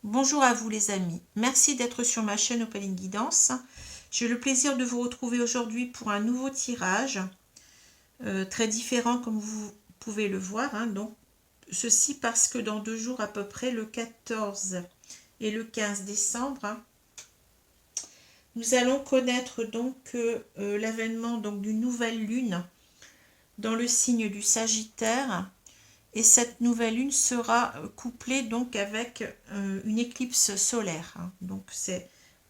Bonjour à vous les amis, merci d'être sur ma chaîne Opaline Guidance. J'ai le plaisir de vous retrouver aujourd'hui pour un nouveau tirage, très différent comme vous pouvez le voir. Donc, ceci parce que dans 2 jours à peu près, le 14 et le 15 décembre, nous allons connaître donc l'avènement d'une nouvelle lune dans le signe du Sagittaire. Et cette nouvelle lune sera couplée donc avec une éclipse solaire. Donc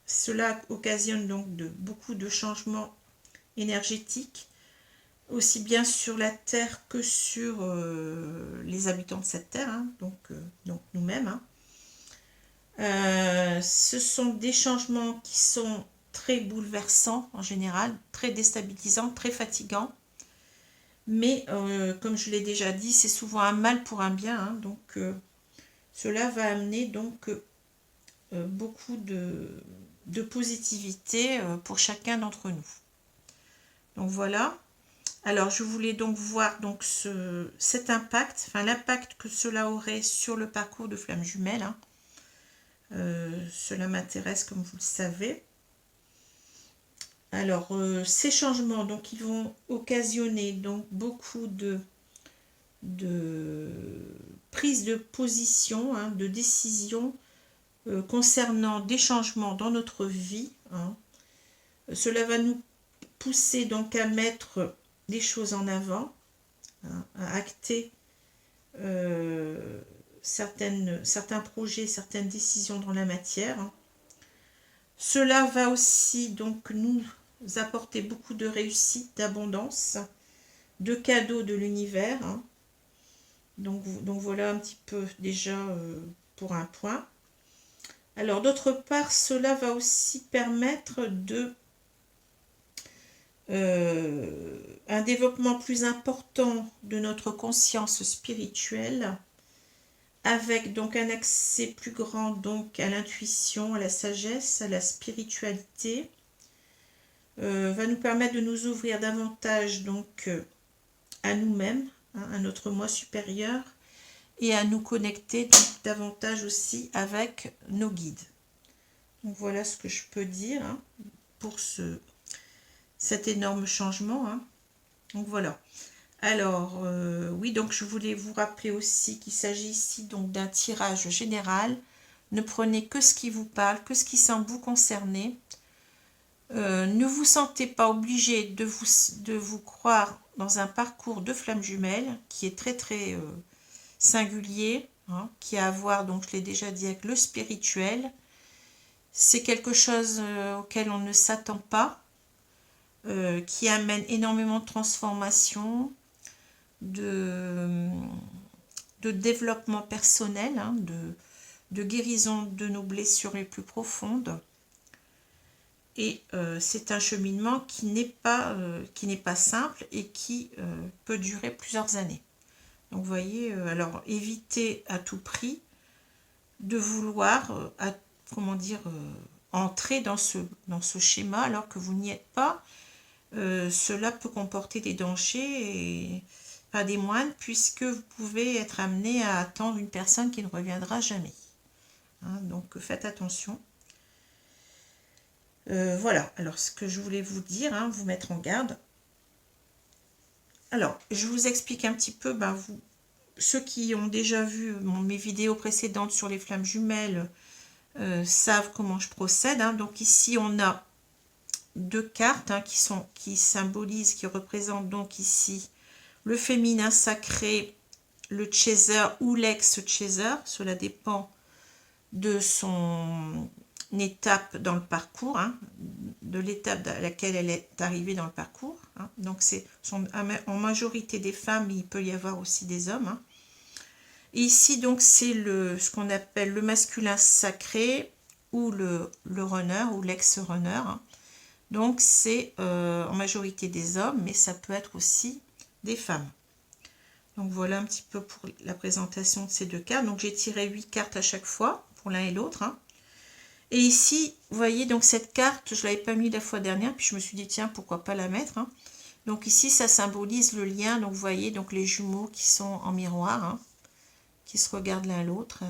cela occasionne donc beaucoup de changements énergétiques, aussi bien sur la Terre que sur les habitants de cette Terre, donc nous-mêmes. Ce sont des changements qui sont très bouleversants en général, très déstabilisants, très fatigants. Mais comme je l'ai déjà dit, c'est souvent un mal pour un bien. Donc cela va amener donc beaucoup de positivité pour chacun d'entre nous. Donc voilà. Alors je voulais donc voir donc cet impact, enfin l'impact que cela aurait sur le parcours de flamme jumelle. Cela m'intéresse comme vous le savez. Alors ces changements donc ils vont occasionner donc beaucoup de prise de position, de décision concernant des changements dans notre vie. Cela va nous pousser donc à mettre des choses en avant, à acter certains projets, certaines décisions dans la matière. Cela va aussi donc nous apporter beaucoup de réussite, d'abondance, de cadeaux de l'univers. Donc voilà un petit peu déjà pour un point. Alors d'autre part, cela va aussi permettre un développement plus important de notre conscience spirituelle, avec donc un accès plus grand donc à l'intuition, à la sagesse, à la spiritualité, va nous permettre de nous ouvrir davantage donc à nous-mêmes, à notre moi supérieur, et à nous connecter donc davantage aussi avec nos guides. Donc voilà ce que je peux dire pour cet énorme changement. Donc voilà. Alors oui, donc je voulais vous rappeler aussi qu'il s'agit ici donc d'un tirage général. Ne prenez que ce qui vous parle, que ce qui semble vous concerner. Ne vous sentez pas obligé de vous croire dans un parcours de flamme jumelle qui est très très singulier, qui a à voir, donc je l'ai déjà dit, avec le spirituel. C'est quelque chose auquel on ne s'attend pas, qui amène énormément de transformation, de développement personnel, de guérison de nos blessures les plus profondes. Et c'est un cheminement qui n'est pas simple et qui peut durer plusieurs années. Donc vous voyez, alors évitez à tout prix de vouloir entrer dans ce schéma alors que vous n'y êtes pas. Cela peut comporter des dangers et pas des moindres, puisque vous pouvez être amené à attendre une personne qui ne reviendra jamais. Donc faites attention. Voilà, alors ce que je voulais vous dire, vous mettre en garde. Alors, je vous explique un petit peu, ceux qui ont déjà vu mes vidéos précédentes sur les flammes jumelles savent comment je procède. Donc ici, on a 2 cartes qui symbolisent, qui représentent donc ici le féminin sacré, le chaser ou l'ex-chaser. Cela dépend de son étape dans le parcours, de l'étape à laquelle elle est arrivée dans le parcours. Donc c'est en majorité des femmes, il peut y avoir aussi des hommes. Et ici donc c'est ce qu'on appelle le masculin sacré ou le runner ou l'ex-runner. Donc c'est en majorité des hommes, mais ça peut être aussi des femmes. Donc voilà un petit peu pour la présentation de ces 2 cartes. Donc j'ai tiré 8 cartes à chaque fois pour l'un et l'autre. Et ici, vous voyez, donc cette carte, je ne l'avais pas mis la fois dernière, puis je me suis dit, tiens, pourquoi pas la mettre. Donc ici, ça symbolise le lien. Donc vous voyez, donc les jumeaux qui sont en miroir, qui se regardent l'un l'autre.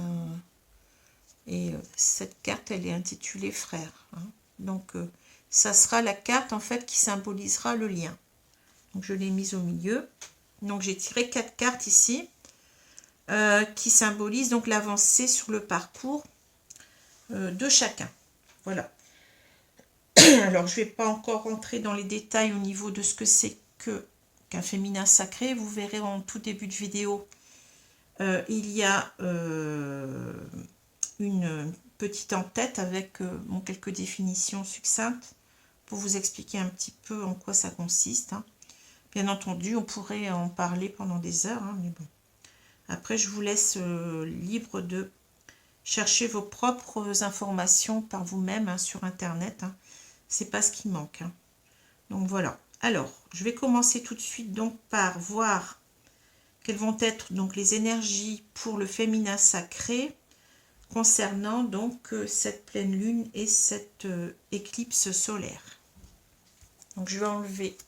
Et cette carte, elle est intitulée Frère. Hein. Donc, ça sera la carte, en fait, qui symbolisera le lien. Donc, je l'ai mise au milieu. Donc, j'ai tiré 4 cartes ici, qui symbolisent donc l'avancée sur le parcours de chacun. Voilà. Alors, je ne vais pas encore rentrer dans les détails au niveau de ce que c'est qu'un féminin sacré. Vous verrez en tout début de vidéo, il y a une petite en-tête avec quelques définitions succinctes pour vous expliquer un petit peu en quoi ça consiste. Hein. Bien entendu, on pourrait en parler pendant des heures, hein, mais bon. Après, je vous laisse libre de chercher vos propres informations par vous-même hein, sur Internet. Hein. C'est pas ce qui manque. Hein. Donc voilà. Alors, je vais commencer tout de suite donc par voir quelles vont être donc les énergies pour le féminin sacré concernant donc cette pleine lune et cette éclipse solaire. Donc je vais enlever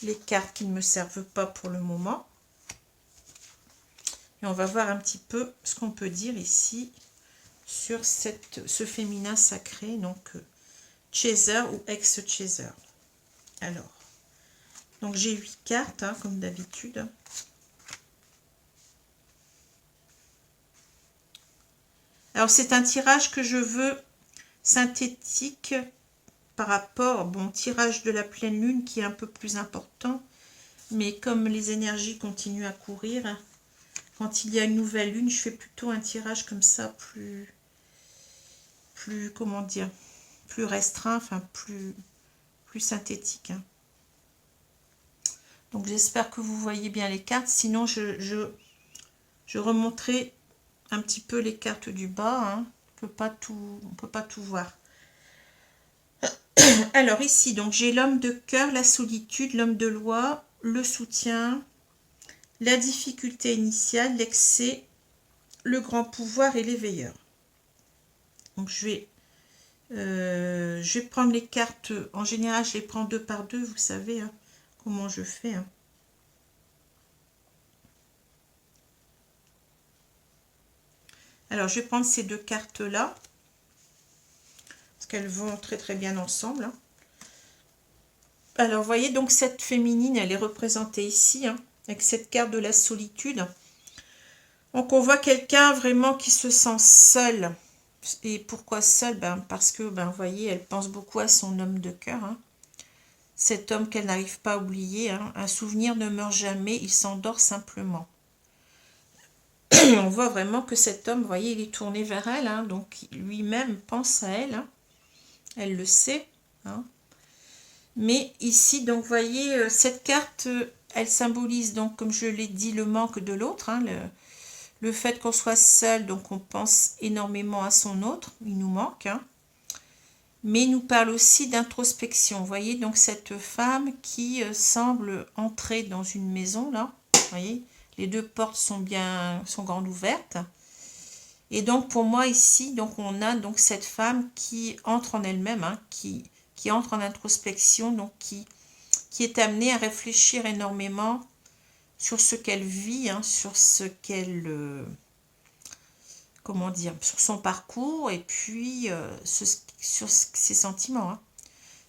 les cartes qui ne me servent pas pour le moment. Et on va voir un petit peu ce qu'on peut dire ici sur ce féminin sacré, donc chaser ou ex-chaser. Alors, donc j'ai 8 cartes, hein, comme d'habitude. Alors c'est un tirage que je veux synthétique par rapport au tirage de la pleine lune qui est un peu plus important. Mais comme les énergies continuent à courir, quand il y a une nouvelle lune, je fais plutôt un tirage comme ça, comment dire, plus restreint, enfin plus synthétique. Hein. Donc j'espère que vous voyez bien les cartes, sinon je remonterai un petit peu les cartes du bas, hein. On peut pas tout voir. Alors ici, donc j'ai l'homme de cœur, la solitude, l'homme de loi, le soutien, la difficulté initiale, l'excès, le grand pouvoir et l'éveilleur. Donc je vais prendre les cartes, en général je les prends 2 par 2, vous savez hein, comment je fais. Hein. Alors je vais prendre ces 2 cartes là, parce qu'elles vont très très bien ensemble. Hein. Alors vous voyez donc cette féminine, elle est représentée ici, hein, avec cette carte de la solitude. Donc on voit quelqu'un vraiment qui se sent seul. Et pourquoi seul? Parce que vous voyez, elle pense beaucoup à son homme de cœur. Hein. Cet homme qu'elle n'arrive pas à oublier. Hein. Un souvenir ne meurt jamais, il s'endort simplement. On voit vraiment que cet homme, vous voyez, il est tourné vers elle. Hein, donc lui-même pense à elle. Hein. Elle le sait. Hein. Mais ici, donc vous voyez, cette carte, elle symbolise donc, comme je l'ai dit, le manque de l'autre. Hein, le fait qu'on soit seul, donc on pense énormément à son autre, il nous manque. Hein. Mais il nous parle aussi d'introspection. Vous voyez, donc cette femme qui semble entrer dans une maison, là. Vous voyez, les 2 portes sont grandes ouvertes. Et donc pour moi ici, donc on a donc cette femme qui entre en elle-même, hein, qui entre en introspection, donc qui est amenée à réfléchir énormément sur ce qu'elle vit, hein, sur ce qu'elle... comment dire, sur son parcours et puis sur ses sentiments. Hein.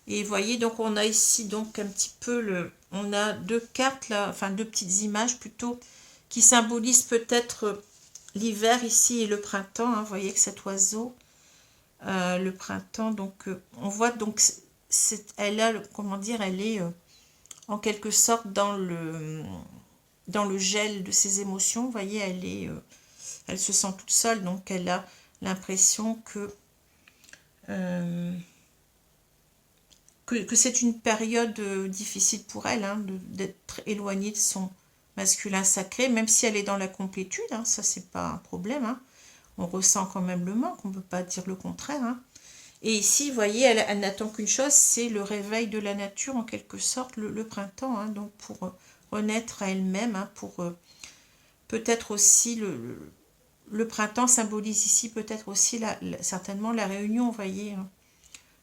Et vous voyez, donc on a ici donc un petit peu on a 2 cartes là, enfin 2 petites images plutôt, qui symbolisent peut-être l'hiver ici et le printemps. Hein. Vous voyez que cet oiseau, le printemps, donc on voit donc, elle a, comment dire, elle est en quelque sorte dans le gel de ses émotions. Vous voyez, elle se sent toute seule, donc elle a l'impression que c'est une période difficile pour elle, hein, d'être éloignée de son masculin sacré, même si elle est dans la complétude, hein, ça c'est pas un problème. Hein. On ressent quand même le manque, on ne peut pas dire le contraire. Hein. Et ici, vous voyez, elle n'attend qu'une chose, c'est le réveil de la nature, en quelque sorte, le printemps, hein, donc pour renaître à elle-même, hein, pour peut-être aussi le printemps symbolise ici peut-être aussi certainement la réunion, vous voyez, hein,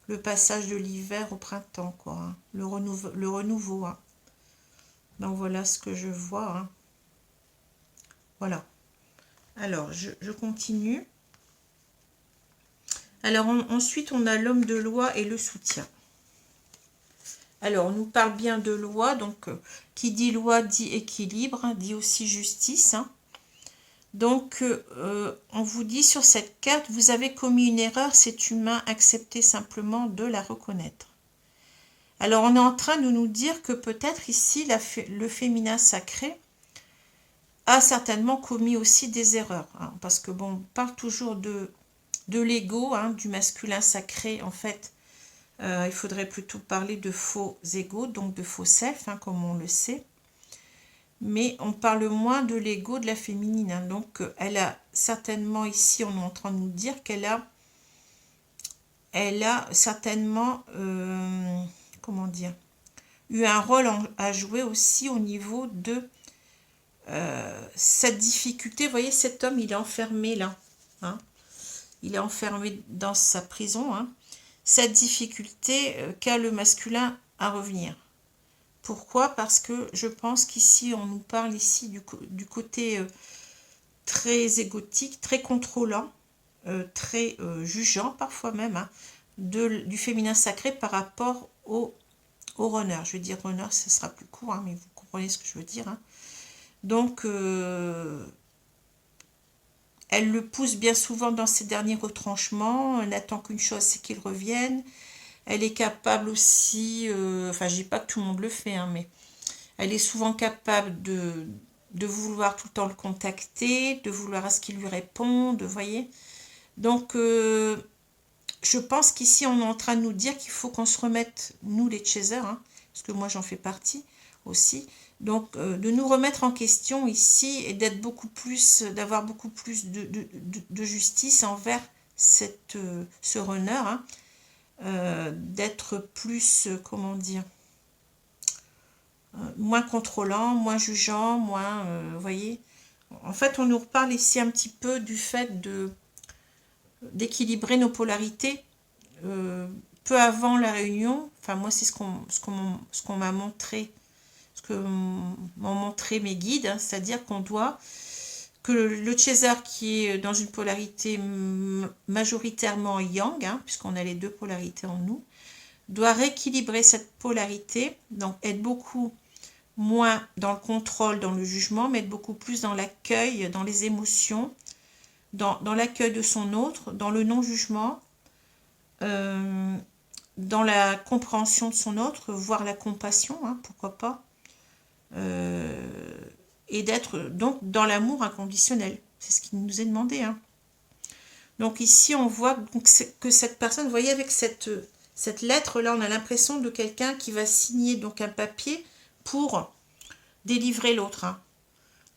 le passage de l'hiver au printemps, quoi, hein, le renouveau. Hein. Donc voilà ce que je vois. Hein. Voilà. Alors, je continue. Alors ensuite, on a l'homme de loi et le soutien. Alors, on nous parle bien de loi, donc qui dit loi dit équilibre, hein, dit aussi justice. Hein. Donc, on vous dit sur cette carte, vous avez commis une erreur, c'est humain, acceptez simplement de la reconnaître. Alors, on est en train de nous dire que peut-être ici, le féminin sacré a certainement commis aussi des erreurs. Hein, parce que, bon, on parle toujours de l'ego, hein, du masculin sacré, en fait. Il faudrait plutôt parler de faux égos, donc de faux self, hein, comme on le sait. Mais on parle moins de l'ego de la féminine. Hein. Donc, elle a certainement, ici, on est en train de nous dire qu'elle a certainement, comment dire, eu un rôle à jouer aussi au niveau de cette difficulté. Vous voyez, cet homme, il est enfermé là. Hein. Il est enfermé dans sa prison. Hein. Cette difficulté qu'a le masculin à revenir. Pourquoi? Parce que je pense qu'ici, on nous parle ici du côté très égotique, très contrôlant, très jugeant parfois même, hein, du féminin sacré par rapport au runner. Je vais dire runner, ce sera plus court, hein, mais vous comprenez ce que je veux dire. Hein. Donc, elle le pousse bien souvent dans ses derniers retranchements, elle n'attend qu'une chose, c'est qu'il revienne. Elle est capable aussi, enfin je dis pas que tout le monde le fait, hein, mais elle est souvent capable de vouloir tout le temps le contacter, de vouloir à ce qu'il lui réponde, vous voyez. Donc je pense qu'ici on est en train de nous dire qu'il faut qu'on se remette, nous les chasers, hein, parce que moi j'en fais partie aussi, donc de nous remettre en question ici et d'être beaucoup plus, d'avoir beaucoup plus de justice envers ce runner, hein. D'être plus, comment dire, moins contrôlant, moins jugeant, moins, vous voyez. En fait, on nous reparle ici un petit peu du fait d'équilibrer nos polarités. Peu avant la réunion, enfin moi c'est ce qu'on m'a montré, ce que m'ont montré mes guides, hein, c'est-à-dire que le chaser qui est dans une polarité majoritairement yang, hein, puisqu'on a les deux polarités en nous, doit rééquilibrer cette polarité, donc être beaucoup moins dans le contrôle, dans le jugement, mais être beaucoup plus dans l'accueil, dans les émotions, dans l'accueil de son autre, dans le non-jugement, dans la compréhension de son autre, voire la compassion, hein, pourquoi pas, et d'être donc dans l'amour inconditionnel. C'est ce qui nous est demandé. Hein. Donc ici, on voit donc, que cette personne, vous voyez, avec cette lettre-là, on a l'impression de quelqu'un qui va signer donc un papier pour délivrer l'autre. Hein.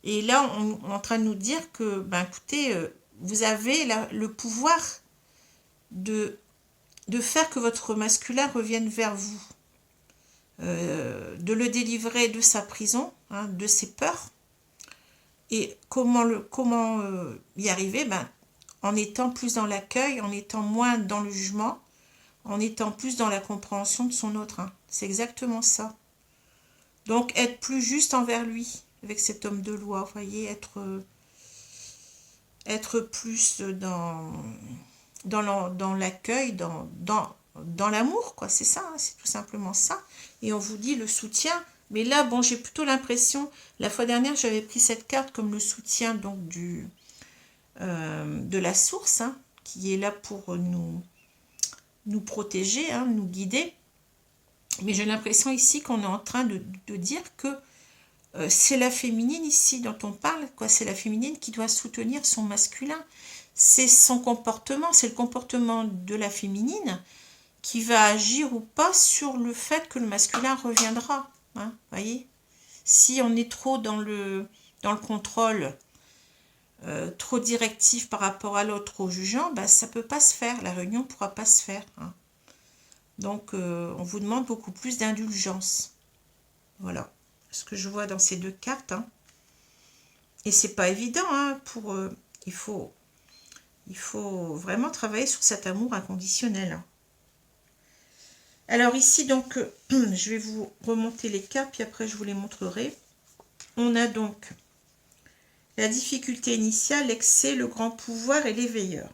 Et là, on est en train de nous dire que, ben écoutez, vous avez le pouvoir de faire que votre masculin revienne vers vous. De le délivrer de sa prison, hein, de ses peurs. Et comment y arriver? Ben, en étant plus dans l'accueil, en étant moins dans le jugement, en étant plus dans la compréhension de son autre. Hein. C'est exactement ça. Donc, être plus juste envers lui, avec cet homme de loi, vous voyez, être plus dans l'accueil, dans l'amour, quoi, c'est ça, hein, c'est tout simplement ça. Et on vous dit le soutien, mais là, bon, j'ai plutôt l'impression, la fois dernière, j'avais pris cette carte comme le soutien, donc, de la source, hein, qui est là pour nous protéger, hein, nous guider. Mais j'ai l'impression ici qu'on est en train de dire que c'est la féminine ici dont on parle, quoi. C'est la féminine qui doit soutenir son masculin. C'est son comportement, c'est le comportement de la féminine qui va agir ou pas sur le fait que le masculin reviendra. Hein, voyez, si on est trop dans le contrôle, trop directif par rapport à l'autre, trop jugeant, ben, ça ne peut pas se faire. La réunion ne pourra pas se faire. Hein. Donc, on vous demande beaucoup plus d'indulgence. Voilà ce que je vois dans ces deux cartes. Hein. Et c'est pas évident. Hein, il faut vraiment travailler sur cet amour inconditionnel. Hein. Alors ici, donc, je vais vous remonter les cartes, puis après je vous les montrerai. On a donc la difficulté initiale, l'excès, le grand pouvoir et l'éveilleur.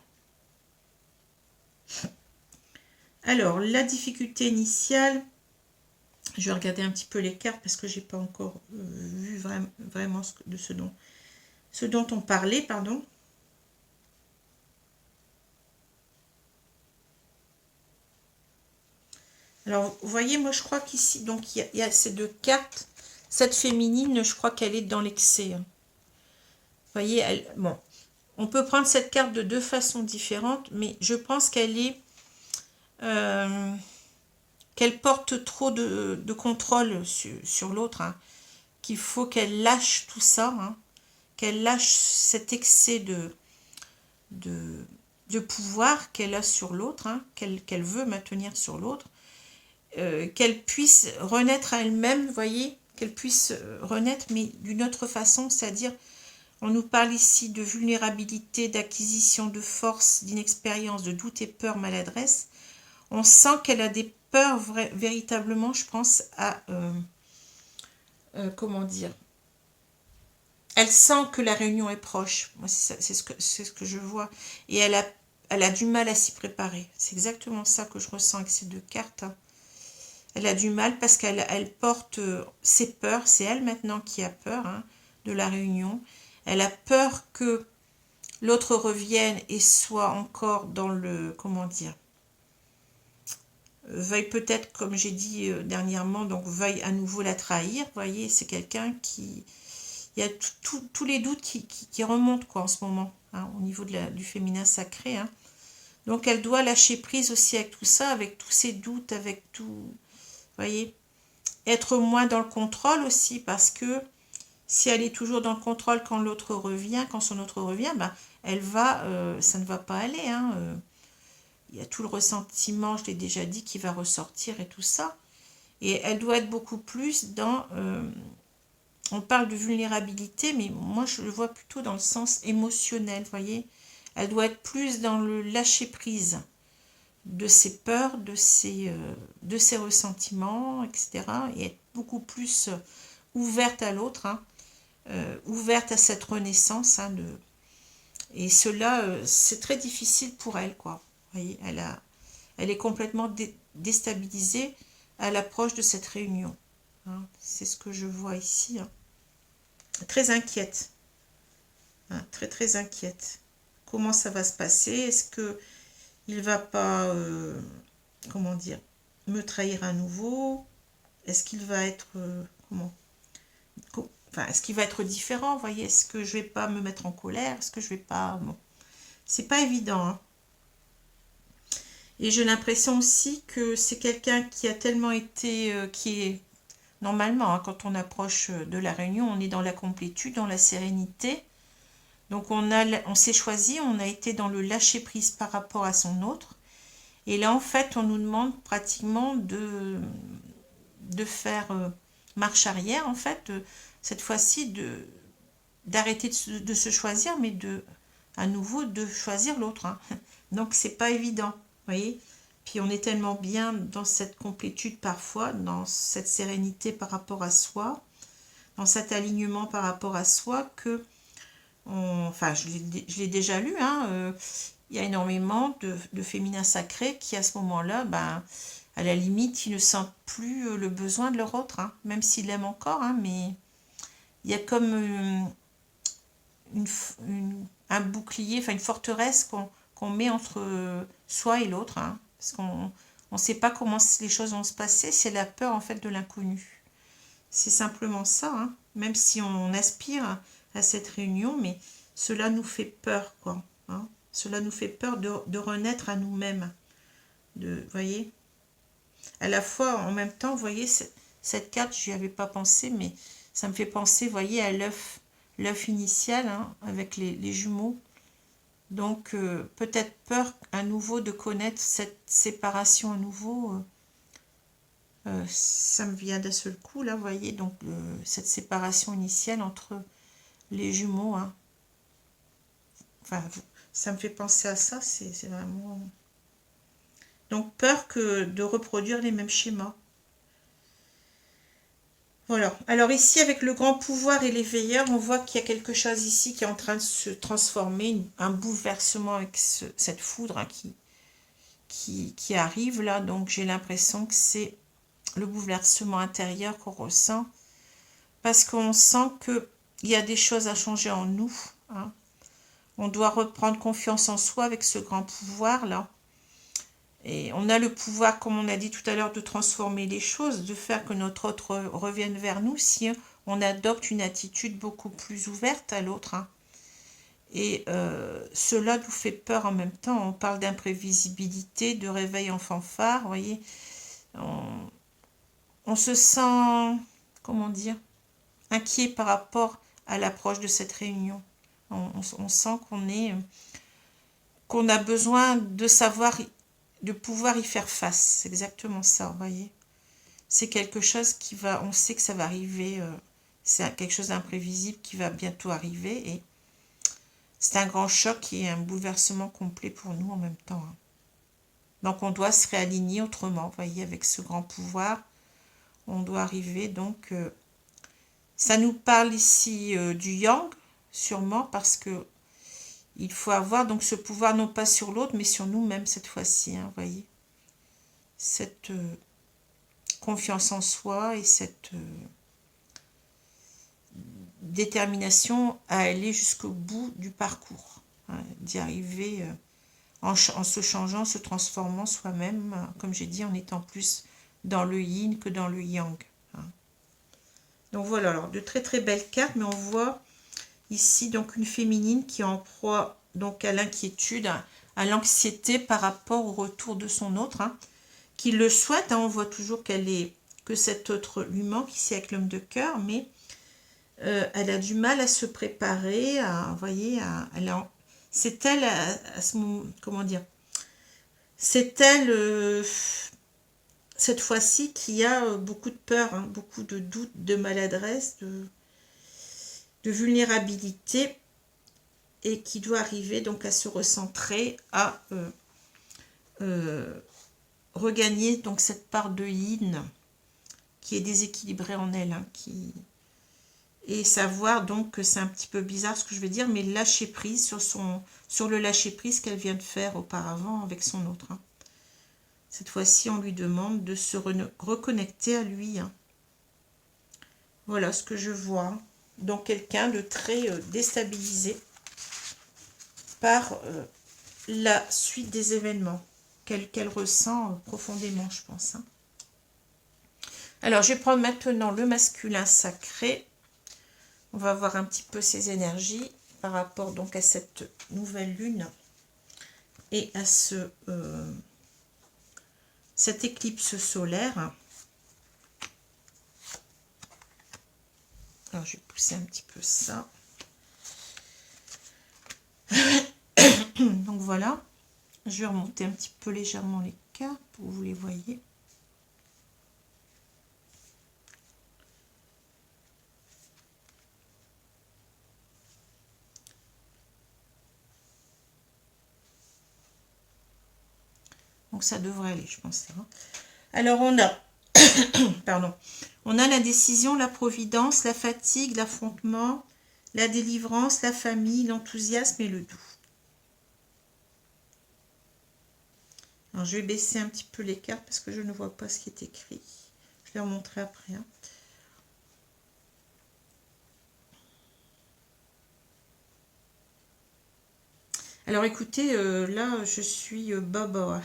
Alors, la difficulté initiale, je vais regarder un petit peu les cartes parce que j'ai pas encore vu vraiment ce dont on parlait, pardon. Alors, vous voyez, moi, je crois qu'ici, donc, il y a ces deux cartes. Cette féminine, je crois qu'elle est dans l'excès. Vous voyez, bon, on peut prendre cette carte de deux façons différentes, mais je pense qu'elle est... qu'elle porte trop de contrôle sur l'autre, hein, qu'il faut qu'elle lâche tout ça, hein, qu'elle lâche cet excès de pouvoir qu'elle a sur l'autre, hein, qu'elle veut maintenir sur l'autre, qu'elle puisse renaître à elle-même, vous voyez, qu'elle puisse renaître, mais d'une autre façon, c'est-à-dire, on nous parle ici de vulnérabilité, d'acquisition de force, d'inexpérience, de doute et peur, maladresse. On sent qu'elle a des peurs véritablement, je pense, à... comment dire, elle sent que la réunion est proche. Moi, c'est ce que je vois. Et elle a du mal à s'y préparer. C'est exactement ça que je ressens avec ces deux cartes. Elle a du mal parce qu'elle porte ses peurs. C'est elle maintenant qui a peur, hein, de la réunion. Elle a peur que l'autre revienne et soit encore dans le... Comment dire, veuille peut-être, comme j'ai dit dernièrement, donc veuille à nouveau la trahir. Vous voyez, c'est quelqu'un qui... Il y a tous les doutes qui remontent quoi, en ce moment, hein, au niveau du féminin sacré. Hein. Donc elle doit lâcher prise aussi avec tout ça, avec tous ces doutes, avec tout... Vous voyez, être moins dans le contrôle aussi, parce que si elle est toujours dans le contrôle quand l'autre revient, quand son autre revient, ben, elle va... ça ne va pas aller. Hein, il y a tout le ressentiment, je l'ai déjà dit, qui va ressortir et tout ça. Et elle doit être beaucoup plus dans... on parle de vulnérabilité, mais moi je le vois plutôt dans le sens émotionnel, vous voyez. Elle doit être plus dans le lâcher-prise de ses peurs, de ses ressentiments, etc. Et être beaucoup plus ouverte à l'autre, hein, ouverte à cette renaissance. Hein, et cela, c'est très difficile pour elle, quoi. Vous voyez, elle est complètement déstabilisée à l'approche de cette réunion. Hein. C'est ce que je vois ici. Hein. Très inquiète. Hein, très très inquiète. Comment ça va se passer? Est-ce que il va pas, comment dire, me trahir à nouveau? Est-ce qu'il va être, comment, enfin, est-ce qu'il va être différent? Vous voyez, est-ce que je vais pas me mettre en colère? Est-ce que je vais pas, bon, c'est pas évident. Hein. Et j'ai l'impression aussi que c'est quelqu'un qui a tellement été, qui est normalement, hein, quand on approche de la réunion, on est dans la complétude, dans la sérénité. Donc on s'est choisi, on a été dans le lâcher-prise par rapport à son autre. Et là, en fait, on nous demande pratiquement de faire marche arrière, en fait, cette fois-ci, d'arrêter de se choisir, mais à nouveau de choisir l'autre. Hein. Donc, c'est pas évident, vous voyez. Puis on est tellement bien dans cette complétude parfois, dans cette sérénité par rapport à soi, dans cet alignement par rapport à soi que enfin, je l'ai déjà lu, hein, il y a énormément de féminins sacrés qui, à ce moment-là, ben, à la limite, ils ne sentent plus le besoin de leur autre, hein, même s'ils l'aiment encore, hein, mais il y a comme un bouclier, enfin une forteresse qu'on met entre soi et l'autre, hein, parce qu'on ne sait pas comment les choses vont se passer, c'est la peur en fait de l'inconnu. C'est simplement ça, hein, même si on aspire à cette réunion, mais cela nous fait peur, quoi. Hein. Cela nous fait peur de renaître à nous-mêmes. Vous voyez, à la fois, en même temps, vous voyez, cette carte, je n'y avais pas pensé, mais ça me fait penser, vous voyez, à l'œuf initial, hein, avec les jumeaux. Donc, peut-être peur à nouveau de connaître cette séparation à nouveau. Ça me vient d'un seul coup, là, vous voyez, donc cette séparation initiale entre les jumeaux. Hein. Enfin, ça me fait penser à ça, c'est vraiment... Donc, peur que de reproduire les mêmes schémas. Voilà. Alors ici, avec le grand pouvoir et les veilleurs, on voit qu'il y a quelque chose ici qui est en train de se transformer, un bouleversement avec cette foudre hein, qui arrive là. Donc j'ai l'impression que c'est le bouleversement intérieur qu'on ressent. Parce qu'on sent qu'il y a des choses à changer en nous. Hein. On doit reprendre confiance en soi avec ce grand pouvoir-là. Et on a le pouvoir, comme on a dit tout à l'heure, de transformer les choses, de faire que notre autre revienne vers nous si on adopte une attitude beaucoup plus ouverte à l'autre. Hein. Et cela nous fait peur en même temps. On parle d'imprévisibilité, de réveil en fanfare, vous voyez. On se sent, comment dire, inquiet par rapport à l'approche de cette réunion. On sent qu'on a besoin de savoir, de pouvoir y faire face. C'est exactement ça, vous voyez. C'est quelque chose qui va, on sait que ça va arriver, c'est quelque chose d'imprévisible qui va bientôt arriver et c'est un grand choc et un bouleversement complet pour nous en même temps. Hein. Donc on doit se réaligner autrement, vous voyez, avec ce grand pouvoir. On doit arriver donc... ça nous parle ici du yang, sûrement, parce que il faut avoir donc ce pouvoir non pas sur l'autre, mais sur nous-mêmes cette fois-ci, hein, vous voyez. Cette confiance en soi et cette détermination à aller jusqu'au bout du parcours, hein, d'y arriver en se changeant, se transformant soi-même, comme j'ai dit, en étant plus dans le yin que dans le yang. Hein. Donc voilà, alors de très très belles cartes, mais on voit ici donc une féminine qui est en proie donc à l'inquiétude, à l'anxiété par rapport au retour de son autre, hein, qui le souhaite. Hein, on voit toujours que cet autre lui manque ici avec l'homme de cœur, mais elle a du mal à se préparer, vous voyez, c'est elle à ce moment, comment dire, c'est elle cette fois-ci qui a beaucoup de peur, hein, beaucoup de doutes, de maladresse, de vulnérabilité et qui doit arriver donc à se recentrer, à regagner donc cette part de yin qui est déséquilibrée en elle, hein, et savoir donc que c'est un petit peu bizarre ce que je vais dire, mais lâcher prise sur le lâcher prise qu'elle vient de faire auparavant avec son autre. Hein. Cette fois-ci, on lui demande de se reconnecter à lui. Hein. Voilà ce que je vois. Donc quelqu'un de très déstabilisé par la suite des événements qu'elle ressent profondément, je pense. Hein. Alors, je vais prendre maintenant le masculin sacré. On va voir un petit peu ses énergies par rapport donc à cette nouvelle lune et à cette éclipse solaire. Alors, je vais pousser un petit peu ça. Donc voilà, je vais remonter un petit peu légèrement les cartes pour que vous les voyez. Donc ça devrait aller, je pense. Alors on a, pardon, on a la décision, la providence, la fatigue, l'affrontement, la délivrance, la famille, l'enthousiasme et le doux. Alors je vais baisser un petit peu les cartes parce que je ne vois pas ce qui est écrit. Je vais remontrer après. Hein. Alors écoutez, là je suis baba.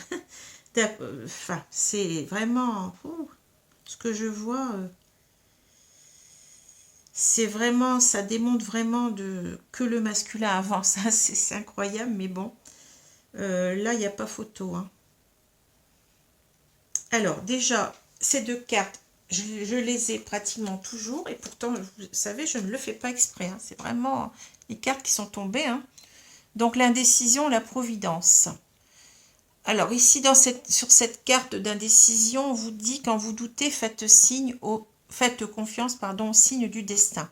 Enfin, c'est vraiment ce que je vois. C'est vraiment, ça démontre vraiment que le masculin avance. Hein, c'est incroyable, mais bon. Là, il n'y a pas photo. Hein. Alors déjà, ces deux cartes, je les ai pratiquement toujours. Et pourtant, vous savez, je ne le fais pas exprès. Hein, c'est vraiment les cartes qui sont tombées. Hein. Donc l'indécision, la providence. Alors ici, sur cette carte d'indécision, on vous dit quand vous doutez, faites confiance au signe du destin.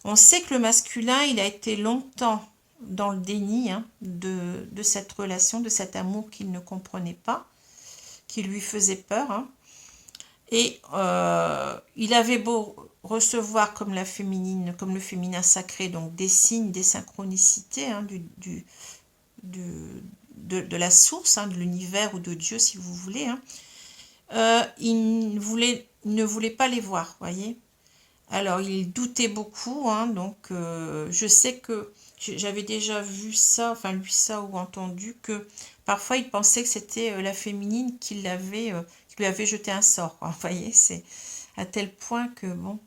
On sait que le masculin, il a été longtemps dans le déni hein, de cette relation, de cet amour qu'il ne comprenait pas, qui lui faisait peur. Hein. Et il avait beau recevoir comme le féminin sacré, donc des signes, des synchronicités, hein, de la source, hein, de l'univers ou de Dieu si vous voulez, hein, il ne voulait pas les voir, voyez. Alors, il doutait beaucoup, hein, donc je sais que j'avais déjà vu ça, enfin lu ça ou entendu, que parfois il pensait que c'était la féminine qui lui avait jeté un sort, quoi. Vous voyez, c'est à tel point que, bon.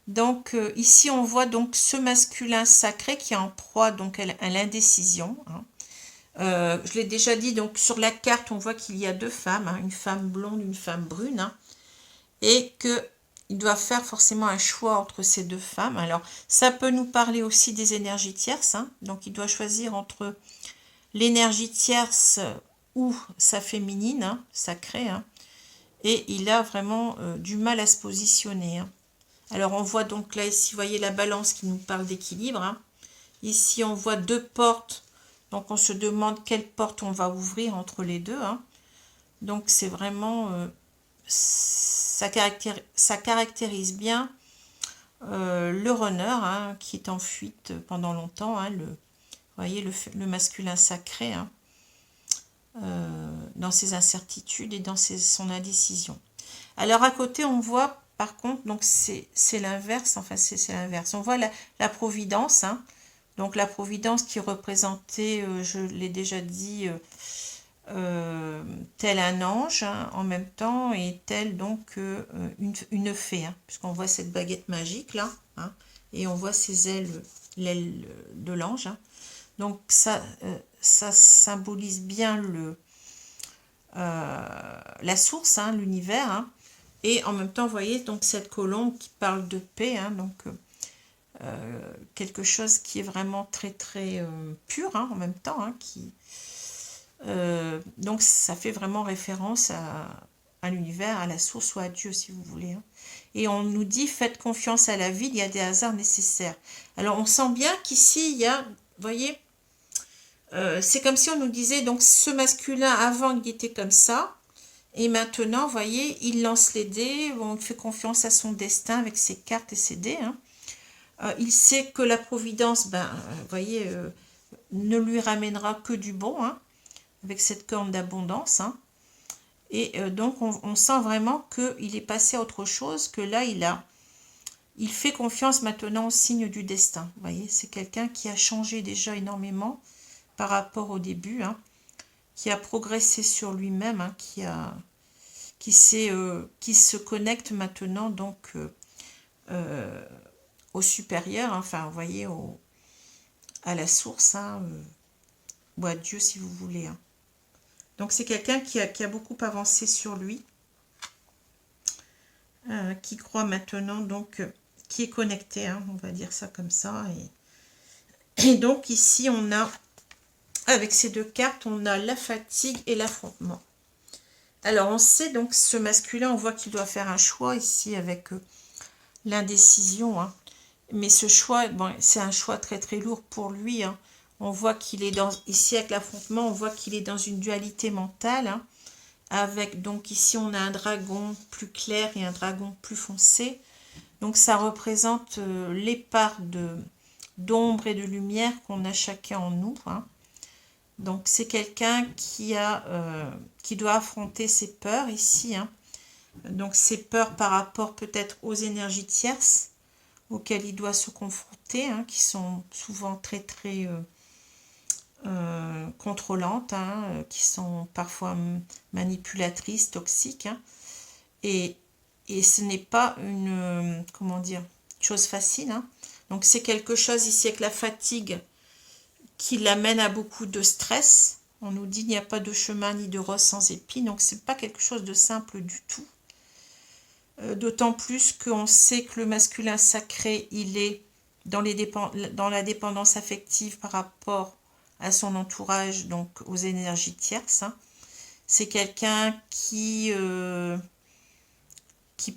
Donc, ici, on voit donc ce masculin sacré qui est en proie donc à l'indécision, hein. Je l'ai déjà dit, donc sur la carte, on voit qu'il y a deux femmes, hein, une femme blonde, une femme brune, hein, et qu'il doit faire forcément un choix entre ces deux femmes. Alors, ça peut nous parler aussi des énergies tierces, hein, donc il doit choisir entre l'énergie tierce ou sa féminine, hein, sacrée, hein, et il a vraiment du mal à se positionner, hein. Alors, on voit donc là, ici, vous voyez la balance qui nous parle d'équilibre, hein. Ici, on voit deux portes. Donc, on se demande quelle porte on va ouvrir entre les deux, hein. Donc, c'est vraiment... ça caractérise bien le runner, hein, qui est en fuite pendant longtemps, hein, vous voyez, le masculin sacré, hein, dans ses incertitudes et dans son indécision. Alors, à côté, on voit, par contre, donc c'est l'inverse, enfin, c'est l'inverse. On voit la providence, hein. Donc la providence qui représentait, je l'ai déjà dit, tel un ange, hein, en même temps, et tel donc une fée, hein, puisqu'on voit cette baguette magique là, hein, et on voit ses ailes, l'aile de l'ange, hein. Donc ça symbolise bien la source, hein, l'univers, hein, et en même temps, vous voyez donc cette colombe qui parle de paix, hein, donc quelque chose qui est vraiment très très pur, hein, en même temps, hein, donc ça fait vraiment référence à l'univers, à la source ou à Dieu si vous voulez, hein. Et on nous dit faites confiance à la vie, il y a des hasards nécessaires. Alors on sent bien qu'ici il y a, vous voyez, c'est comme si on nous disait donc ce masculin avant il était comme ça, et maintenant vous voyez il lance les dés, on fait confiance à son destin avec ses cartes et ses dés, hein. Il sait que la providence, vous voyez, ne lui ramènera que du bon, hein, avec cette corne d'abondance, hein. Et donc, on sent vraiment qu'il est passé à autre chose, que là, il fait confiance maintenant au signe du destin. Vous voyez, c'est quelqu'un qui a changé déjà énormément par rapport au début, hein, qui a progressé sur lui-même, hein, qui se connecte maintenant donc au supérieur, hein, enfin, vous voyez, à la source, hein, ou à Dieu si vous voulez, hein. Donc c'est quelqu'un qui a beaucoup avancé sur lui, qui croit maintenant, donc qui est connecté, hein, on va dire ça comme ça. Et donc ici on a, avec ces deux cartes, on a la fatigue et l'affrontement. Alors on sait donc ce masculin, on voit qu'il doit faire un choix ici avec l'indécision, hein. Mais ce choix, bon, c'est un choix très très lourd pour lui, hein. On voit qu'il est ici avec l'affrontement, on voit qu'il est dans une dualité mentale, hein, avec donc ici on a un dragon plus clair et un dragon plus foncé. Donc ça représente les parts d'ombre et de lumière qu'on a chacun en nous, hein. Donc c'est quelqu'un qui doit affronter ses peurs ici, hein. Donc ses peurs par rapport peut-être aux énergies tierces auxquelles il doit se confronter, hein, qui sont souvent très très contrôlantes, hein, qui sont parfois manipulatrices, toxiques, hein, et ce n'est pas une comment dire, chose facile, hein. Donc c'est quelque chose ici avec la fatigue qui l'amène à beaucoup de stress. On nous dit il n'y a pas de chemin ni de rose sans épines, donc c'est pas quelque chose de simple du tout. D'autant plus qu'on sait que le masculin sacré, il est dans la dépendance affective par rapport à son entourage, donc aux énergies tierces, hein. C'est quelqu'un qui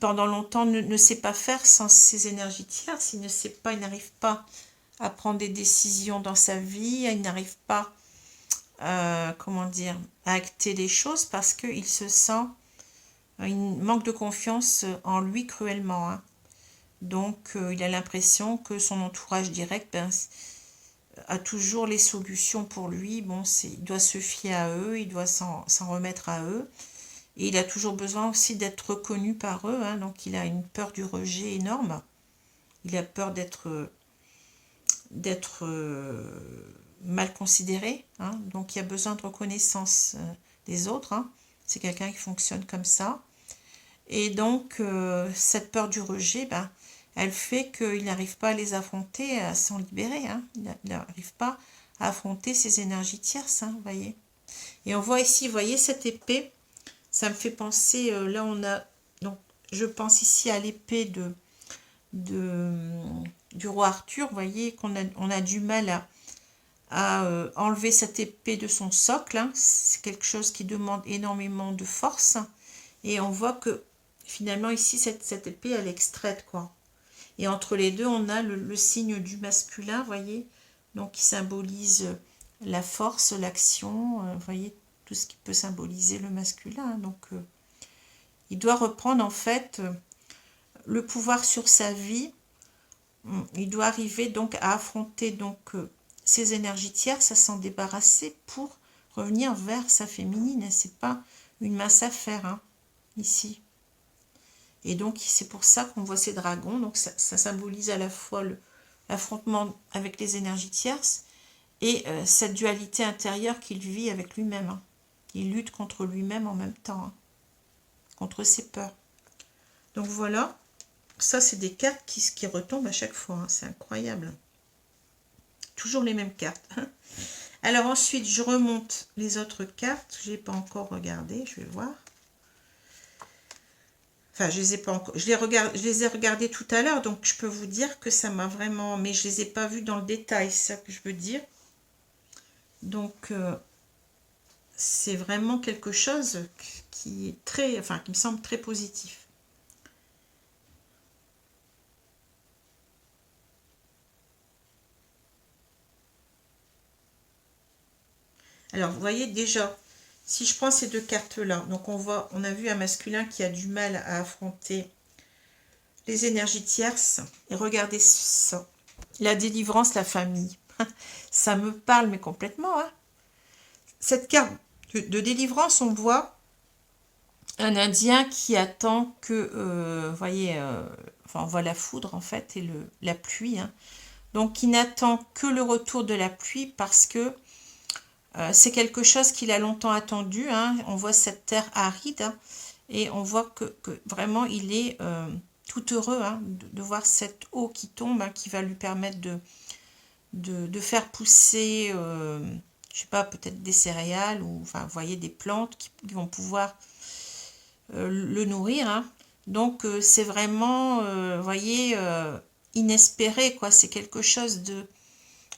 pendant longtemps ne sait pas faire sans ses énergies tierces. Il n'arrive pas à prendre des décisions dans sa vie, il n'arrive pas comment dire, à acter les choses parce qu'il se sent, il manque de confiance en lui cruellement, hein. Donc il a l'impression que son entourage direct, a toujours les solutions pour lui. Bon, il doit se fier à eux, il doit s'en remettre à eux. Et il a toujours besoin aussi d'être reconnu par eux, hein, donc il a une peur du rejet énorme. Il a peur d'être mal considéré, hein, donc il a besoin de reconnaissance des autres. Hein. C'est quelqu'un qui fonctionne comme ça. Et donc, cette peur du rejet, ben, elle fait qu'il n'arrive pas à les affronter, à s'en libérer. Hein. Il n'arrive pas à affronter ces énergies tierces, hein, vous voyez. Et on voit ici, vous voyez cette épée, ça me fait penser, là on a, donc je pense ici à l'épée du roi Arthur, vous voyez qu'on a du mal à enlever cette épée de son socle, hein. C'est quelque chose qui demande énormément de force, et on voit que finalement ici cette épée elle est extraite, quoi. Et entre les deux on a le signe du masculin, vous voyez, donc qui symbolise la force, l'action, vous voyez, tout ce qui peut symboliser le masculin, hein. Donc il doit reprendre en fait le pouvoir sur sa vie. Il doit arriver donc à affronter donc ces énergies tierces, à s'en débarrasser pour revenir vers sa féminine. C'est pas une mince affaire, hein, ici. Et donc c'est pour ça qu'on voit ces dragons. Donc ça symbolise à la fois l'affrontement avec les énergies tierces et cette dualité intérieure qu'il vit avec lui-même. Hein. Il lutte contre lui-même en même temps, hein, contre ses peurs. Donc voilà. Ça, c'est des cartes qui retombent à chaque fois. Hein. C'est incroyable. Toujours les mêmes cartes. Alors ensuite, je remonte les autres cartes. Je n'ai pas encore regardé. Je vais voir. Enfin, je les ai pas encore. Je les ai regardées tout à l'heure. Donc, je peux vous dire que ça m'a vraiment... Mais je ne les ai pas vues dans le détail. C'est ça que je veux dire. Donc, c'est vraiment quelque chose qui est très... Enfin, qui me semble très positif. Alors, vous voyez déjà, si je prends ces deux cartes-là, donc on a vu un masculin qui a du mal à affronter les énergies tierces. Et regardez ça. La délivrance, la famille. Ça me parle, mais complètement. Hein. Cette carte de délivrance, on voit un Indien qui attend que, vous voyez, enfin, on voit la foudre, en fait, et la pluie. Hein. Donc, il n'attend que le retour de la pluie parce que c'est quelque chose qu'il a longtemps attendu. Hein. On voit cette terre aride, hein, et on voit que vraiment il est tout heureux, hein, de voir cette eau qui tombe, hein, qui va lui permettre de faire pousser, je sais pas, peut-être des céréales, ou enfin, vous voyez, des plantes qui vont pouvoir le nourrir. Hein. Donc c'est vraiment, vous voyez, inespéré, quoi. C'est quelque chose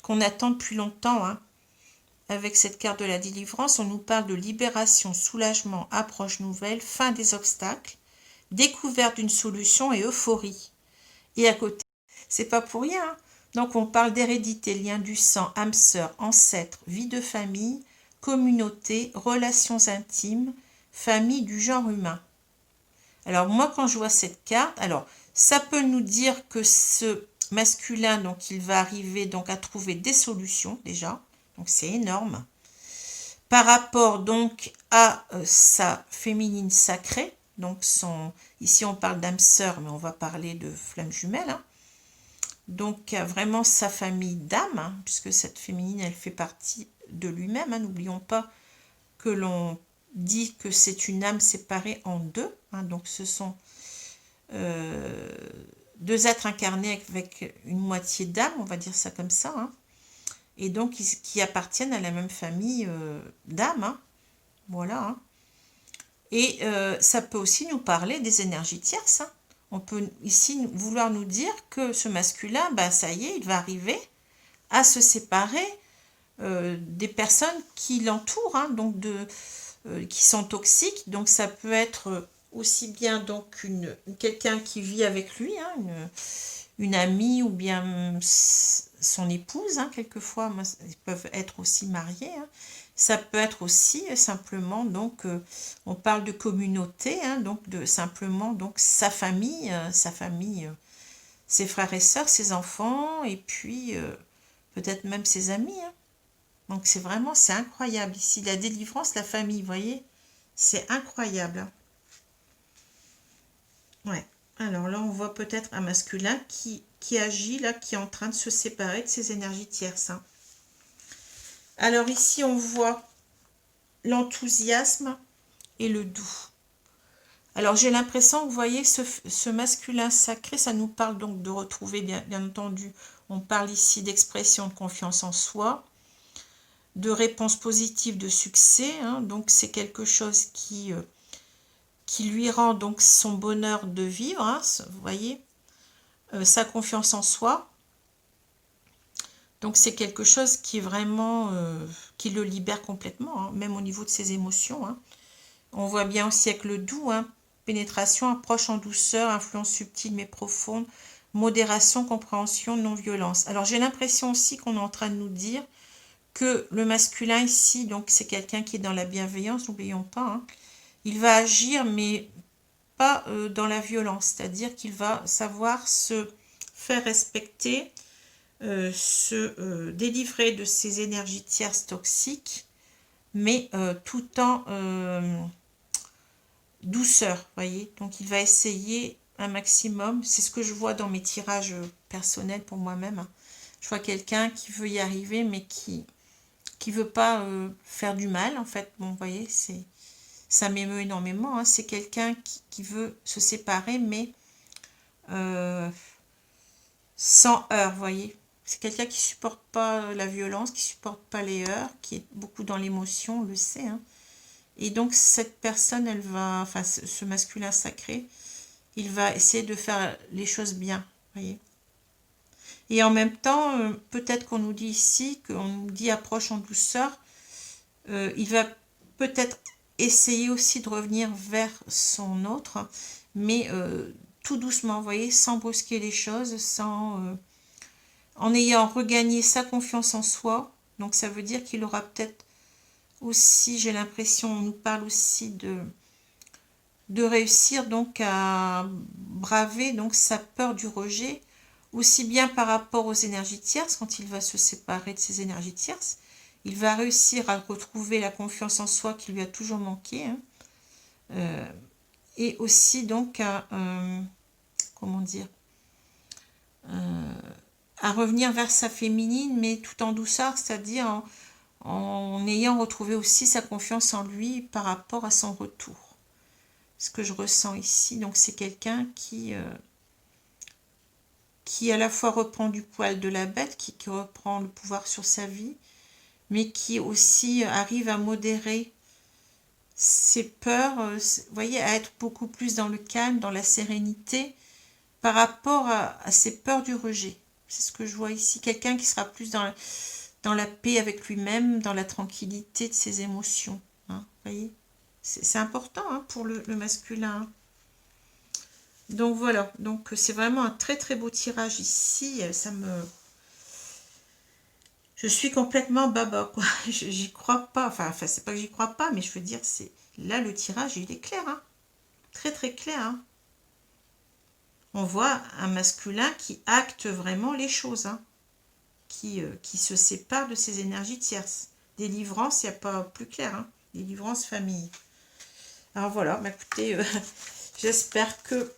qu'on attend depuis longtemps, hein. Avec cette carte de la délivrance, on nous parle de libération, soulagement, approche nouvelle, fin des obstacles, découverte d'une solution et euphorie. Et à côté, c'est pas pour rien. Hein. Donc on parle d'hérédité, lien du sang, âme sœur, ancêtre, vie de famille, communauté, relations intimes, famille du genre humain. Alors moi quand je vois cette carte, alors ça peut nous dire que ce masculin, donc il va arriver donc à trouver des solutions déjà. Donc c'est énorme. Par rapport donc à sa féminine sacrée, donc ici on parle d'âme sœur, mais on va parler de flamme jumelle. Hein. Donc vraiment sa famille d'âme, hein, puisque cette féminine elle fait partie de lui-même. Hein. N'oublions pas que l'on dit que c'est une âme séparée en deux. Hein. Donc ce sont deux êtres incarnés avec une moitié d'âme, on va dire ça comme ça. Hein. Et donc qui appartiennent à la même famille d'âmes. Hein. Voilà. Hein. Et ça peut aussi nous parler des énergies tierces. Hein. On peut ici vouloir nous dire que ce masculin, ben, ça y est, il va arriver à se séparer des personnes qui l'entourent, hein, donc qui sont toxiques. Donc ça peut être aussi bien donc quelqu'un qui vit avec lui, hein, une amie ou bien son épouse, hein, quelquefois, ils peuvent être aussi mariés. Hein. Ça peut être aussi simplement, donc, on parle de communauté, hein, donc de simplement donc sa famille, ses frères et sœurs, ses enfants, et puis peut-être même ses amis, hein. Donc c'est vraiment, c'est incroyable. Ici, la délivrance, la famille, vous voyez, c'est incroyable, hein. Ouais. Alors là, on voit peut-être un masculin qui agit, là, qui est en train de se séparer de ses énergies tierces, hein. Alors ici, on voit l'enthousiasme et le doux. Alors j'ai l'impression, vous voyez, ce masculin sacré, ça nous parle donc de retrouver, bien entendu, on parle ici d'expression de confiance en soi, de réponse positive, de succès, hein. Donc c'est quelque chose qui lui rend donc son bonheur de vivre, hein, vous voyez, sa confiance en soi. Donc c'est quelque chose qui est vraiment, qui le libère complètement, hein, même au niveau de ses émotions, hein. On voit bien aussi avec le doux, hein, pénétration, approche en douceur, influence subtile mais profonde, modération, compréhension, non-violence. Alors j'ai l'impression aussi qu'on est en train de nous dire que le masculin ici, donc c'est quelqu'un qui est dans la bienveillance, n'oublions pas, hein. Il va agir mais pas dans la violence, c'est-à-dire qu'il va savoir se faire respecter, se délivrer de ses énergies tierces toxiques, mais tout en douceur, voyez. Donc il va essayer un maximum. C'est ce que je vois dans mes tirages personnels pour moi-même, hein. Je vois quelqu'un qui veut y arriver, mais qui veut pas faire du mal, en fait. Bon, vous voyez, ça m'émeut énormément, hein. C'est quelqu'un qui veut se séparer, mais sans heurts, vous voyez. C'est quelqu'un qui supporte pas la violence, qui supporte pas les heurts, qui est beaucoup dans l'émotion, on le sait, hein. Et donc cette personne, elle va, enfin ce masculin sacré, il va essayer de faire les choses bien, vous voyez. Et en même temps, peut-être qu'on nous dit ici, qu'on nous dit approche en douceur, il va peut-être essayer aussi de revenir vers son autre, mais tout doucement, vous voyez, sans brusquer les choses, en ayant regagné sa confiance en soi. Donc ça veut dire qu'il aura peut-être aussi, j'ai l'impression, on nous parle aussi de réussir donc à braver donc sa peur du rejet, aussi bien par rapport aux énergies tierces, quand il va se séparer de ses énergies tierces, il va réussir à retrouver la confiance en soi qui lui a toujours manqué, hein. Et aussi donc à, comment dire, à revenir vers sa féminine, mais tout en douceur, c'est-à-dire en ayant retrouvé aussi sa confiance en lui par rapport à son retour. Ce que je ressens ici, donc c'est quelqu'un qui à la fois reprend du poil de la bête, qui reprend le pouvoir sur sa vie, mais qui aussi arrive à modérer ses peurs, vous voyez, à être beaucoup plus dans le calme, dans la sérénité, par rapport à ses peurs du rejet. C'est ce que je vois ici. Quelqu'un qui sera plus dans la paix avec lui-même, dans la tranquillité de ses émotions, hein, vous voyez. C'est important, hein, pour le masculin, hein. Donc voilà, donc c'est vraiment un très très beau tirage ici, je suis complètement baba, quoi. J'y crois pas, enfin c'est pas que j'y crois pas, mais je veux dire, c'est là le tirage il est clair, hein. Très très clair, hein. On voit un masculin qui acte vraiment les choses, hein. Qui se sépare de ses énergies tierces. Délivrance, il n'y a pas plus clair, hein. Délivrance famille. Alors voilà, bah écoutez, j'espère que,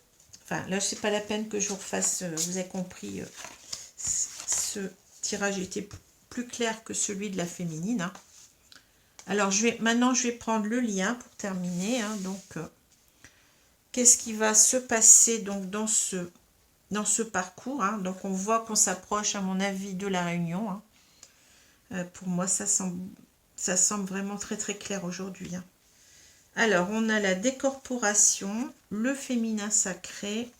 enfin là c'est pas la peine que je vous refasse, vous avez compris, ce tirage était plus clair que celui de la féminine, hein. Alors maintenant je vais prendre le lien pour terminer, hein. Donc qu'est-ce qui va se passer donc dans ce parcours, hein. Donc on voit qu'on s'approche à mon avis de la réunion, hein. Pour moi ça semble vraiment très très clair aujourd'hui, hein. Alors on a la décorporation, le féminin sacré,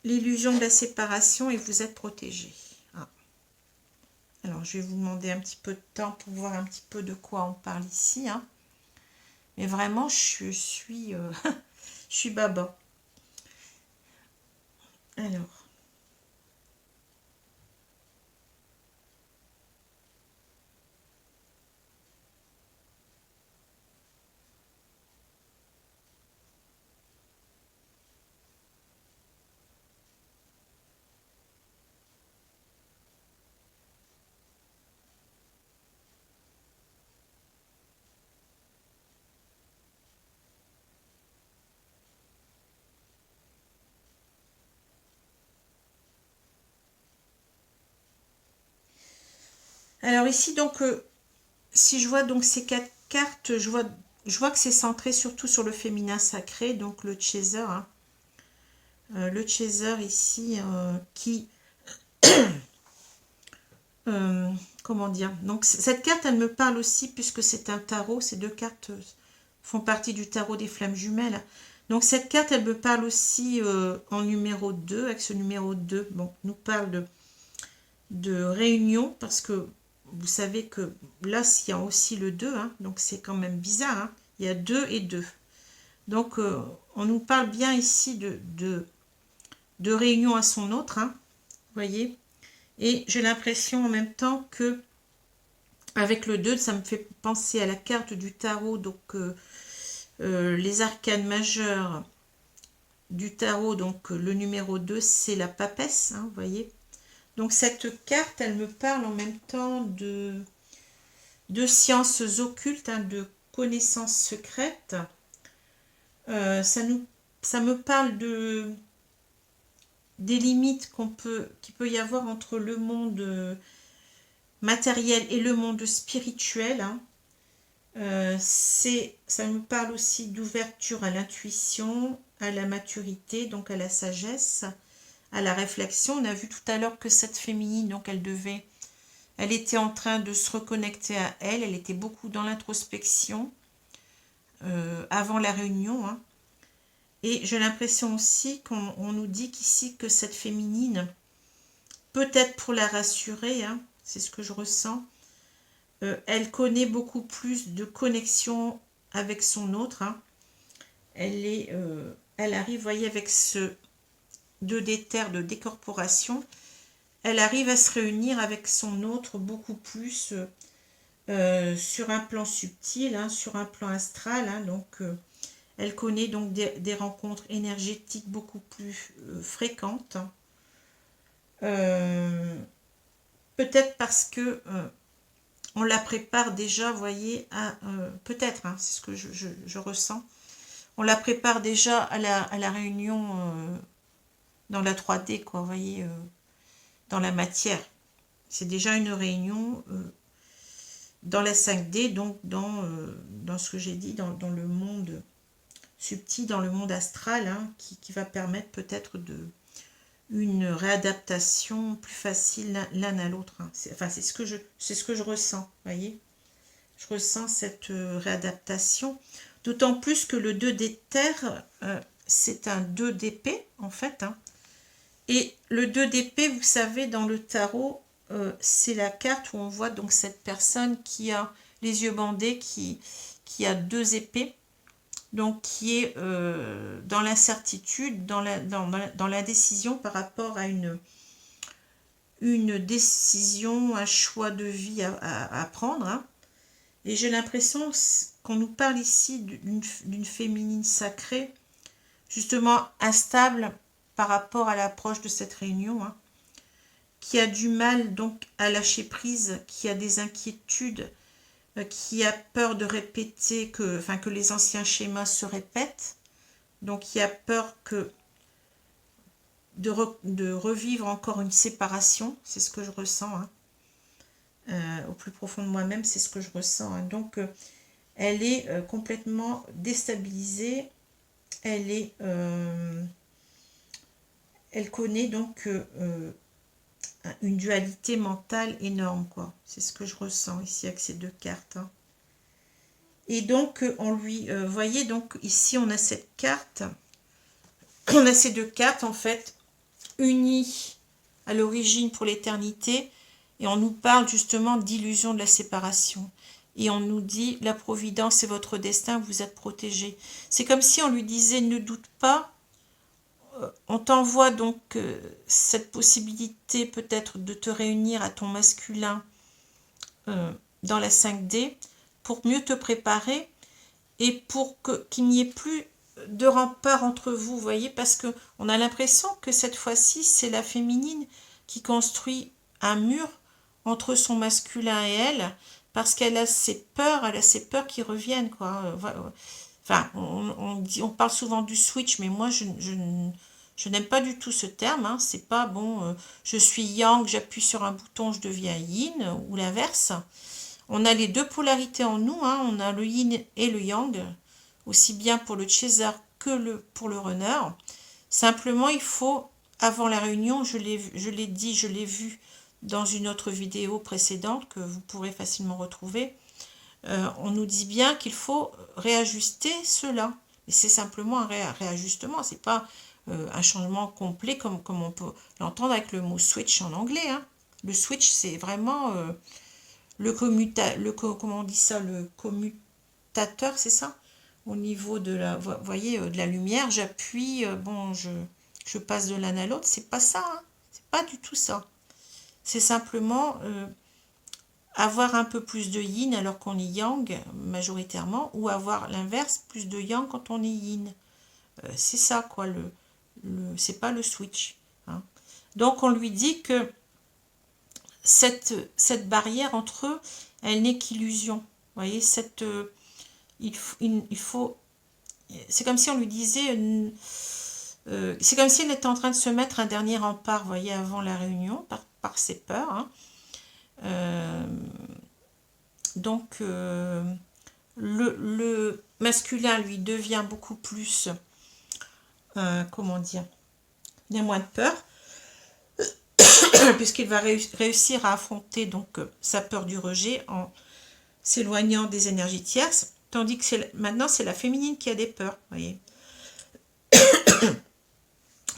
l'illusion de la séparation et vous êtes protégé, hein. Alors je vais vous demander un petit peu de temps pour voir un petit peu de quoi on parle ici, hein. Mais vraiment je suis je suis baba. Alors Alors ici, donc, si je vois donc ces 4 cartes, je vois que c'est centré surtout sur le féminin sacré, donc le chaser. Hein. Le chaser ici, qui... comment dire? Donc cette carte, elle me parle aussi, puisque c'est un tarot, ces deux cartes font partie du tarot des flammes jumelles. Donc cette carte, elle me parle aussi en numéro 2, avec ce numéro 2, bon, nous parle de réunion, parce que vous savez que là, il y a aussi le 2, hein, donc c'est quand même bizarre, hein, il y a 2 et 2. Donc on nous parle bien ici de réunion à son autre, hein, vous voyez. Et j'ai l'impression en même temps que avec le 2, ça me fait penser à la carte du tarot, donc les arcanes majeures du tarot, donc le numéro 2, c'est la papesse, hein, vous voyez. Donc cette carte, elle me parle en même temps de sciences occultes, hein, de connaissances secrètes. Ça me parle des limites qu'il peut y avoir entre le monde matériel et le monde spirituel. Hein. Ça me parle aussi d'ouverture à l'intuition, à la maturité, donc à la sagesse, à la réflexion. On a vu tout à l'heure que cette féminine, donc elle était en train de se reconnecter à elle, elle était beaucoup dans l'introspection avant la réunion. Hein. Et j'ai l'impression aussi qu'on nous dit qu'ici que cette féminine, peut-être pour la rassurer, hein, c'est ce que je ressens, elle connaît beaucoup plus de connexion avec son autre. Hein. Elle arrive, voyez, avec ce 2 d'éther de décorporation, elle arrive à se réunir avec son autre beaucoup plus sur un plan subtil, hein, sur un plan astral. Hein, donc, elle connaît donc des rencontres énergétiques beaucoup plus fréquentes. Peut-être parce que on la prépare déjà, vous voyez, peut-être, hein, c'est ce que je ressens. On la prépare déjà à la réunion dans la 3D, quoi, vous voyez, dans la matière. C'est déjà une réunion dans la 5D, donc dans ce que j'ai dit, dans le monde subtil, dans le monde astral, hein, qui va permettre peut-être une réadaptation plus facile l'un à l'autre. Hein. C'est ce que je ressens, voyez. Je ressens cette réadaptation. D'autant plus que le 2 d'éther, c'est un 2 d'épée, en fait. Hein. Et le 2 d'épée, vous savez, dans le tarot, c'est la carte où on voit donc cette personne qui a les yeux bandés, qui a 2 épées, donc qui est dans l'incertitude, dans l'indécision par rapport à une décision, un choix de vie à prendre. Hein. Et j'ai l'impression qu'on nous parle ici d'une féminine sacrée, justement instable par rapport à l'approche de cette réunion, hein, qui a du mal donc à lâcher prise, qui a des inquiétudes, qui a peur de répéter, que les anciens schémas se répètent, donc qui a peur de revivre encore une séparation, c'est ce que je ressens, hein. Au plus profond de moi-même, c'est ce que je ressens. Hein. Donc, elle est complètement déstabilisée, elle connaît donc une dualité mentale énorme, quoi. C'est ce que je ressens ici avec ces 2 cartes. Hein. Et donc, on lui... voyez, donc, ici, on a cette carte. On a ces 2 cartes, en fait, unies à l'origine pour l'éternité. Et on nous parle, justement, d'illusion de la séparation. Et on nous dit, la providence est votre destin, vous êtes protégé. C'est comme si on lui disait, ne doute pas. On t'envoie donc cette possibilité peut-être de te réunir à ton masculin dans la 5D pour mieux te préparer et pour qu'il n'y ait plus de rempart entre vous, vous voyez, parce qu'on a l'impression que cette fois-ci, c'est la féminine qui construit un mur entre son masculin et elle, parce qu'elle a ses peurs qui reviennent, quoi. Enfin, on parle souvent du switch, mais moi, je Je n'aime pas du tout ce terme, hein. C'est pas bon, je suis yang, j'appuie sur un bouton, je deviens yin, ou l'inverse. On a les deux polarités en nous, hein. On a le yin et le yang, aussi bien pour le chaser que pour le runner. Simplement, il faut, avant la réunion, je l'ai dit, je l'ai vu dans une autre vidéo précédente que vous pourrez facilement retrouver, on nous dit bien qu'il faut réajuster cela. Et c'est simplement un réajustement, c'est pas un changement complet comme on peut l'entendre avec le mot switch en anglais. Hein. Le switch, c'est vraiment comment on dit ça, le commutateur, c'est ça? Au niveau de la, voyez, de la lumière, j'appuie, bon, je passe de l'un à l'autre, c'est pas ça, hein. C'est pas du tout ça. C'est simplement avoir un peu plus de yin alors qu'on est yang majoritairement, ou avoir l'inverse, plus de yang quand on est yin. C'est ça, quoi, c'est pas le switch. Hein. Donc on lui dit que cette barrière entre eux, elle n'est qu'illusion. Vous voyez, il faut c'est comme si on lui disait, c'est comme si elle était en train de se mettre un dernier rempart, vous voyez, avant la réunion, par ses peurs. Hein. Donc, le masculin, lui, devient beaucoup plus, comment dire, il a moins de peur, puisqu'il va réussir à affronter donc sa peur du rejet en s'éloignant des énergies tierces, tandis que maintenant, c'est la féminine qui a des peurs, vous voyez,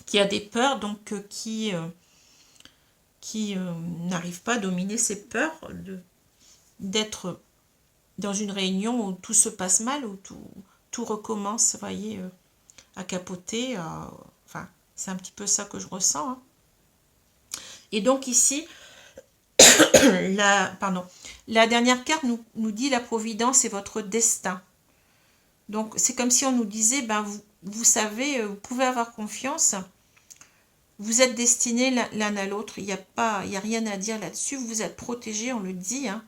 qui a des peurs, donc qui n'arrive pas à dominer ses peurs d'être dans une réunion où tout se passe mal, où tout recommence, vous voyez, à capoter. Enfin, c'est un petit peu ça que je ressens. Hein. Et donc ici, la dernière carte nous dit la providence est votre destin. Donc c'est comme si on nous disait, ben vous savez, vous pouvez avoir confiance. Vous êtes destinés l'un à l'autre. Il n'y a rien à dire là-dessus. Vous êtes protégés, on le dit. Hein.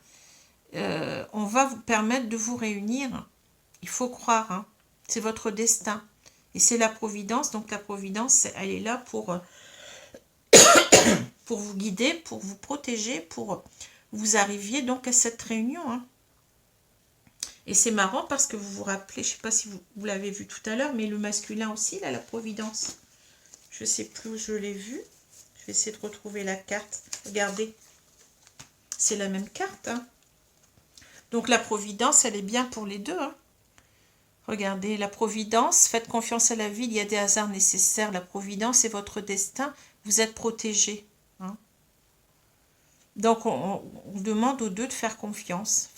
On va vous permettre de vous réunir. Il faut croire. Hein. C'est votre destin. Et c'est la providence. Donc la providence, elle est là pour vous guider, pour vous protéger, pour vous arriviez donc à cette réunion. Hein. Et c'est marrant parce que vous vous rappelez, je ne sais pas si vous l'avez vu tout à l'heure, mais le masculin aussi, il a la providence. Je ne sais plus où je l'ai vu. Je vais essayer de retrouver la carte. Regardez. C'est la même carte. Hein. Donc la providence, elle est bien pour les deux. Hein. Regardez, la providence, faites confiance à la vie, il y a des hasards nécessaires. La providence est votre destin. Vous êtes protégés. Hein. Donc on demande aux deux de faire confiance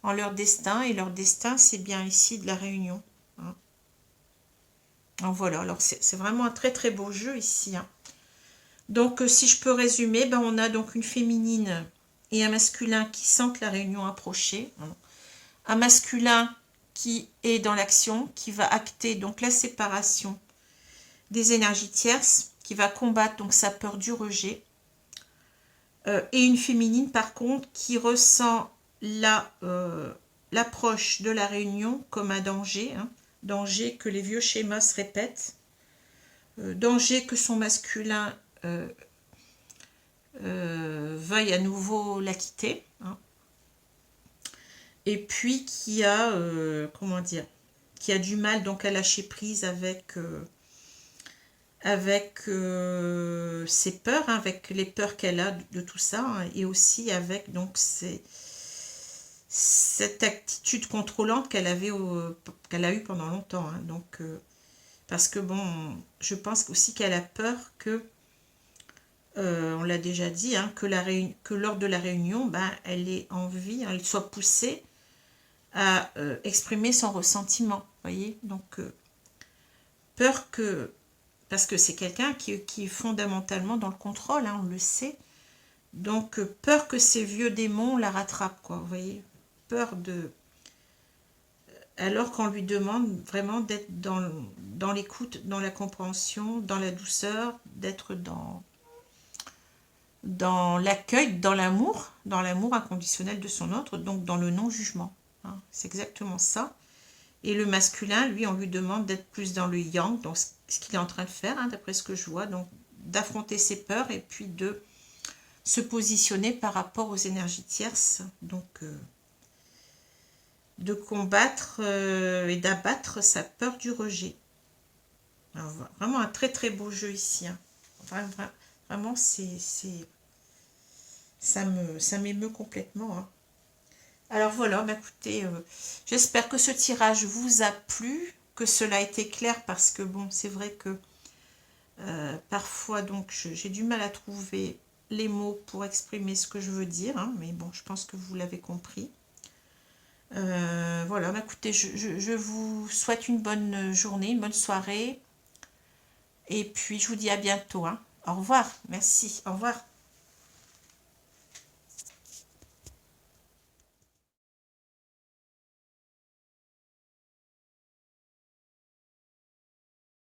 en leur destin. Et leur destin, c'est bien ici de la réunion. Hein. Donc voilà, alors c'est vraiment un très très beau jeu ici. Hein. Donc si je peux résumer, ben, on a donc une féminine et un masculin qui sentent la réunion approcher. Hein. Un masculin qui est dans l'action, qui va acter donc la séparation des énergies tierces, qui va combattre donc sa peur du rejet. Et une féminine par contre qui ressent l'approche de la réunion comme un danger. Hein. Danger que les vieux schémas se répètent, danger que son masculin veuille à nouveau la quitter, hein. Et puis qui a, comment dire, qui a du mal donc à lâcher prise avec ses peurs, hein, avec les peurs qu'elle a de tout ça, hein, et aussi avec donc cette attitude contrôlante qu'elle a eue pendant longtemps. Hein, donc, parce que bon, je pense aussi qu'elle a peur que, on l'a déjà dit, hein, que lors de la réunion, ben, elle ait envie, hein, elle soit poussée à exprimer son ressentiment. Voyez, donc peur que, parce que c'est quelqu'un qui est fondamentalement dans le contrôle, hein, on le sait. Donc peur que ces vieux démons la rattrapent, quoi. Vous voyez. Peur de... Alors qu'on lui demande vraiment d'être dans l'écoute, dans la compréhension, dans la douceur, d'être dans l'accueil, dans l'amour inconditionnel de son autre, donc dans le non-jugement. C'est exactement ça. Et le masculin, lui, on lui demande d'être plus dans le yang, donc ce qu'il est en train de faire, hein, d'après ce que je vois, donc d'affronter ses peurs et puis de se positionner par rapport aux énergies tierces, donc de combattre et d'abattre sa peur du rejet. Alors, vraiment un très très beau jeu ici, hein. Vraiment, ça m'émeut complètement, hein. Alors voilà, bah écoutez, j'espère que ce tirage vous a plu, que cela a été clair, parce que bon, c'est vrai que parfois donc j'ai du mal à trouver les mots pour exprimer ce que je veux dire, hein, mais bon, je pense que vous l'avez compris. Voilà, bah écoutez, je vous souhaite une bonne journée, une bonne soirée, et puis je vous dis à bientôt, hein. Au revoir, merci, au revoir.